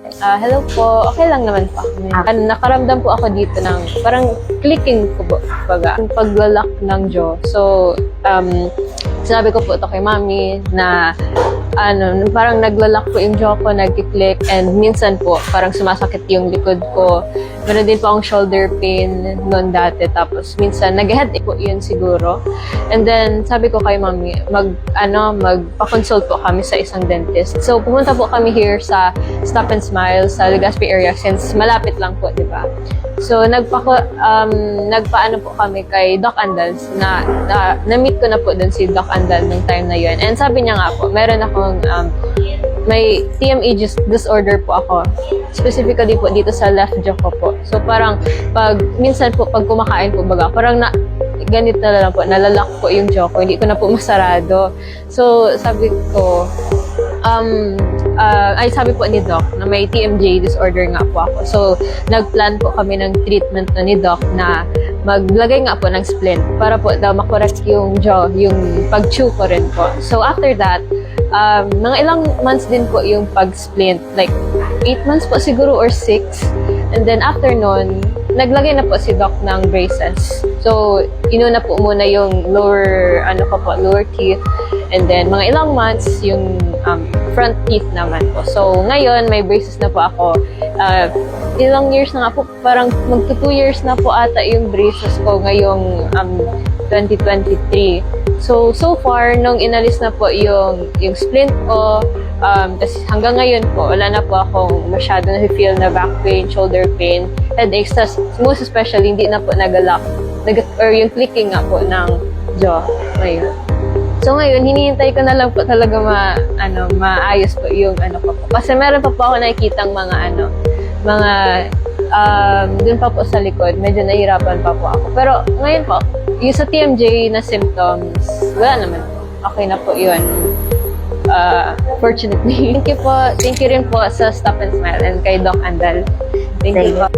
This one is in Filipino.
Hello po. Okay lang naman po. Nakaramdam po ako dito ng parang clicking ko po. Yung paglalak ng jaw. So, sinabi ko po ito kay mami na parang naglalak po yung jaw ko, nag-click, and minsan po parang sumasakit yung likod ko. Meron din po akong shoulder pain noon dati. Tapos minsan nag-headache po yun siguro. And then sabi ko kay mami, magpa-consult po kami sa isang dentist. So pumunta po kami here sa Stop and Smile sa Legazpi area since malapit lang po, di ba? So nagpaano po kami kay Doc Andals na-meet ko na po dun si Doc Andal nung time na yun. And sabi niya nga po, meron akong may TME disorder po ako. Specifically po dito sa left jaw ko po. So parang minsan po pag kumakain po parang ganito na lang po, nalalak po yung jaw ko. Hindi ko na po masarado. So sabi ko, sabi po ni Doc na may TMJ disorder nga po ako. So, nagplan po kami ng treatment ni Doc na maglagay nga po ng splint para po daw makorek yung jaw, yung pag-chew ko rin po. So, after that, mga ilang months din po yung pag-splint. Like, 8 months po siguro or 6. And then, after nun, naglagay na po si Doc ng braces. So, inuna po muna yung lower teeth. And then, mga ilang months, yung front teeth naman po. So, ngayon, may braces na po ako. Ilang years na nga po, parang magto 2 years na po ata yung braces ko ngayong 2023. So far, nung inalis na po yung splint ko, kasi hanggang ngayon po, wala na po akong masyado na-feel na back pain, shoulder pain, headaches. Most especially, hindi na po nagalak or yung clicking nga po ng jaw ngayon. So ngayon, hinihintay ko na lang po talaga maayos po yung ko po. Kasi meron pa po ako nakikitang dun pa po sa likod, medyo nahihirapan pa po ako. Pero ngayon po, yung sa TMJ na symptoms, wala naman po. Okay na po yun. Fortunately. Thank you po. Thank you rin po sa Stop and Smile and kay Doc Andal. Thank you po.